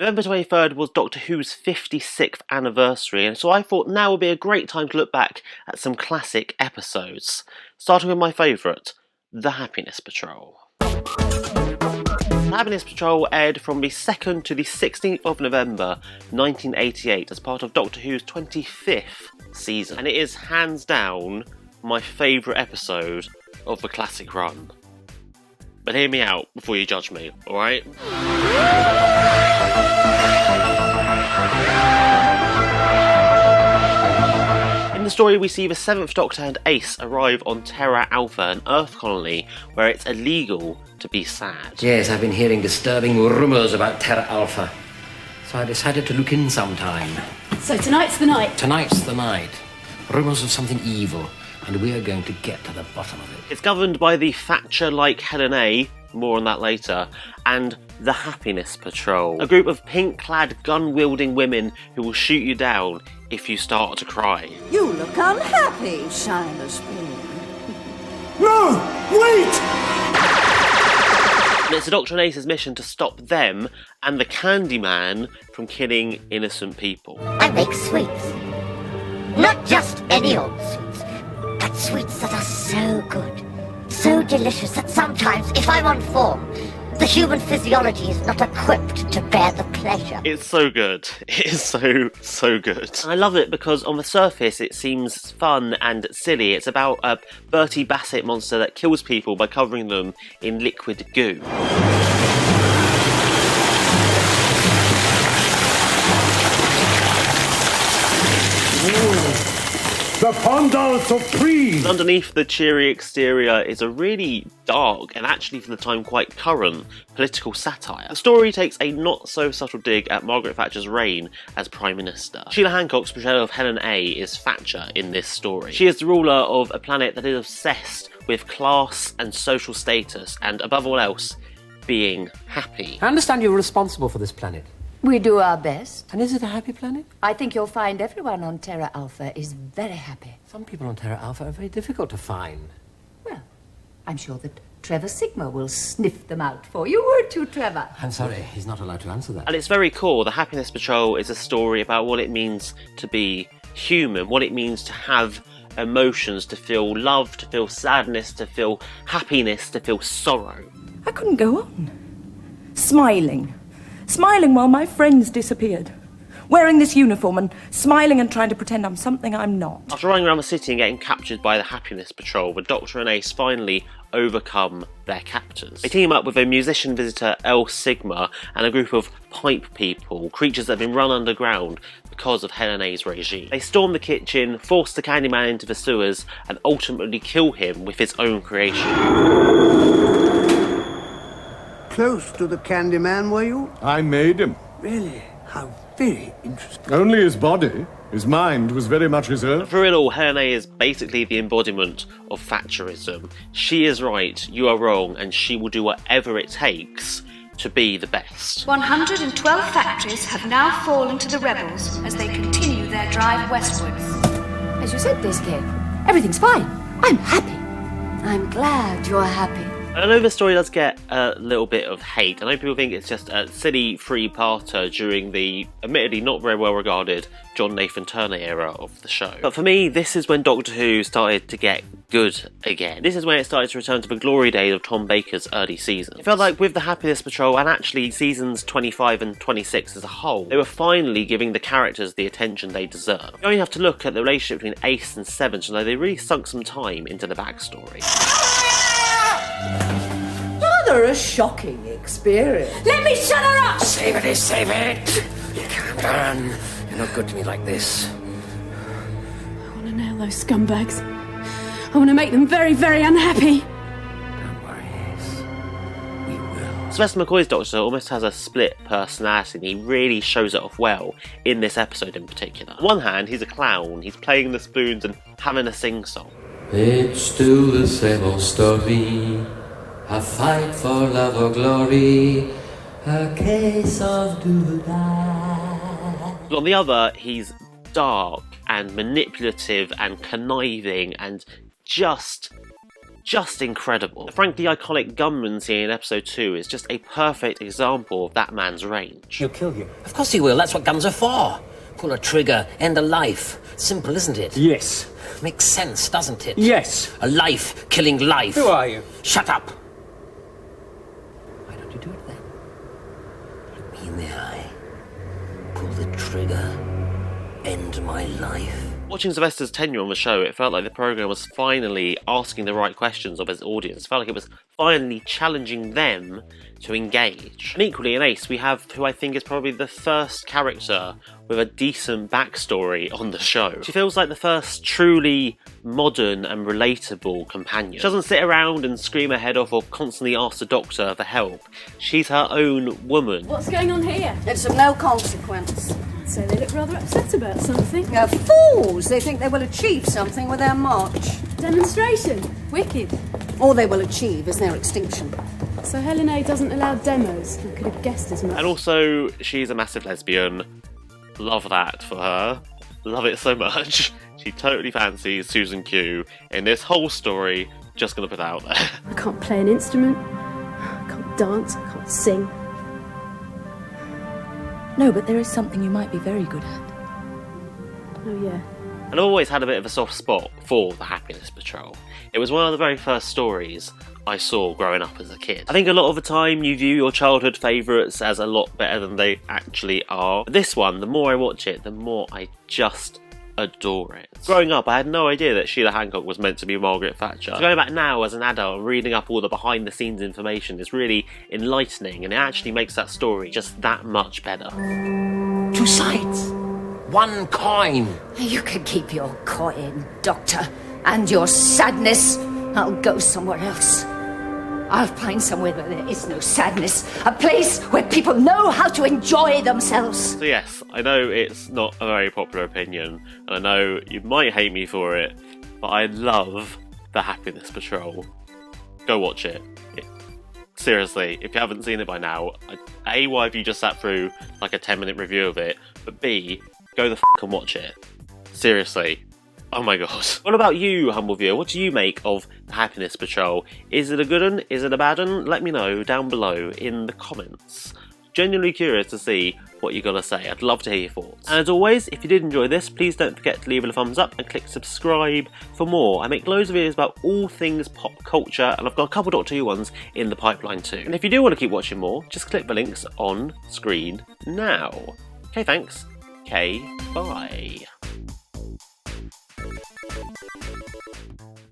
November 23rd was Doctor Who's 56th anniversary, and so I thought now would be a great time to look back at some classic episodes, starting with my favourite, The Happiness Patrol. The Happiness Patrol aired from the 2nd to the 16th of November 1988 as part of Doctor Who's 25th season, and it is hands down my favourite episode of the classic run. But hear me out before you judge me, alright? In the story, we see the 7th Doctor and Ace arrive on Terra Alpha, an Earth colony where it's illegal to be sad. Yes, I've been hearing disturbing rumours about Terra Alpha, so I decided to look in sometime. So tonight's the night? Tonight's the night. Rumours of something evil, and we are going to get to the bottom of it. It's governed by the Thatcher-like Helen A, more on that later, and the Happiness Patrol, a group of pink-clad, gun-wielding women who will shoot you down if you start to cry. You look unhappy, Shiner Spoon. No! Wait! And it's the Doctor and Ace's mission to stop them and the Candyman from killing innocent people. I make sweets. Not just any old sweets, but sweets that are so good, so delicious that sometimes, if I'm on form, the human physiology is not equipped to bear the pleasure. It's so good. It is so good. And I love it because on the surface it seems fun and silly. It's about a Bertie Bassett monster that kills people by covering them in liquid goo. The Pendant Supreme! Underneath the cheery exterior is a really dark, and actually for the time quite current, political satire. The story takes a not-so-subtle dig at Margaret Thatcher's reign as Prime Minister. Sheila Hancock's portrayal of Helen A is Thatcher in this story. She is the ruler of a planet that is obsessed with class and social status, and above all else, being happy. I understand you're responsible for this planet. We do our best. And is it a happy planet? I think you'll find everyone on Terra Alpha is very happy. Some people on Terra Alpha are very difficult to find. Well, I'm sure that Trevor Sigma will sniff them out for you, won't you, Trevor? I'm sorry, he's not allowed to answer that. At its very core, The Happiness Patrol is a story about what it means to be human, what it means to have emotions, to feel love, to feel sadness, to feel happiness, to feel sorrow. I couldn't go on. Smiling while my friends disappeared. Wearing this uniform and smiling and trying to pretend I'm something I'm not. After running around the city and getting captured by the Happiness Patrol, the Doctor and Ace finally overcome their captors. They team up with a musician visitor, El Sigma, and a group of pipe people, creatures that have been run underground because of Helen A's regime. They storm the kitchen, force the Candyman into the sewers, and ultimately kill him with his own creation. Close to the Candyman, were you? I made him. Really? How very interesting. Only his body. His mind was very much his own. For it all, Helen A is basically the embodiment of Thatcherism. She is right, you are wrong, and she will do whatever it takes to be the best. 112 factories have now fallen to the rebels as they continue their drive westwards. As you said, Biscay, everything's fine. I'm happy. I'm glad you're happy. I know the story does get a little bit of hate. I know people think it's just a silly three-parter during the, admittedly not very well regarded, John Nathan Turner era of the show. But for me, this is when Doctor Who started to get good again. This is when it started to return to the glory days of Tom Baker's early seasons. It felt like with the Happiness Patrol, and actually seasons 25 and 26 as a whole, they were finally giving the characters the attention they deserve. You only have to look at the relationship between Ace and Seven to know they really sunk some time into the backstory. Rather a shocking experience. Let me shut her up! Save it, save it! Cameron, you're not good to me like this. I want to nail those scumbags. I want to make them very, very unhappy. Don't worry, Ace. We will. Sylvester McCoy's Doctor almost has a split personality, and he really shows it off well in this episode in particular. On one hand, he's a clown, he's playing the spoons and having a sing-song. It's still the same old story, a fight for love or glory, a case of do or die. On the other, he's dark and manipulative and conniving and just just incredible. The frankly iconic gunman scene in episode 2 is just a perfect example of that man's range. He'll kill you. Of course he will, that's what guns are for. Pull a trigger, end a life. Simple, isn't it? Yes. Makes sense, doesn't it? Yes. A life killing life. Who are you? Shut up! Why don't you do it then? Look me in the eye. Pull the trigger. End my life. Watching Sylvester's tenure on the show, it felt like the programme was finally asking the right questions of its audience. It felt like it was finally challenging them to engage. And equally in Ace, we have who I think is probably the first character with a decent backstory on the show. She feels like the first truly modern and relatable companion. She doesn't sit around and scream her head off or constantly ask the doctor for help. She's her own woman. What's going on here? It's of no consequence. So they look rather upset about something. They're fools! They think they will achieve something with their march. Demonstration. Wicked. All they will achieve is their extinction. So Helen A doesn't allow demos. I could have guessed as much. And also, she's a massive lesbian. Love that for her. Love it so much. She totally fancies Susan Q. In this whole story, just gonna put it out there. I can't play an instrument. I can't dance. I can't sing. No, but there is something you might be very good at. Oh yeah. And I've always had a bit of a soft spot for the Happiness Patrol. It was one of the very first stories I saw growing up as a kid. I think a lot of the time you view your childhood favourites as a lot better than they actually are. But this one, the more I watch it, the more I just adore it. Growing up, I had no idea that Sheila Hancock was meant to be Margaret Thatcher. So going back now as an adult and reading up all the behind the scenes information is really enlightening, and it actually makes that story just that much better. Two sides. One coin. You can keep your coin, Doctor, and your sadness. I'll go somewhere else. I'll find somewhere where there is no sadness. A place where people know how to enjoy themselves. So yes, I know it's not a very popular opinion, and I know you might hate me for it, but I love the Happiness Patrol. Go watch it. Seriously, if you haven't seen it by now, A, why have you just sat through like a 10-minute review of it, but B, go the f*** and watch it. Seriously. Oh my god. What about you, humble viewer? What do you make of the Happiness Patrol? Is it a good one? Is it a bad one? Let me know down below in the comments. Genuinely curious to see what you're gonna say. I'd love to hear your thoughts. And as always, if you did enjoy this, please don't forget to leave it a thumbs up and click subscribe for more. I make loads of videos about all things pop culture, and I've got a couple Doctor Who ones in the pipeline too. And if you do want to keep watching more, just click the links on screen now. Okay, thanks. Okay, bye.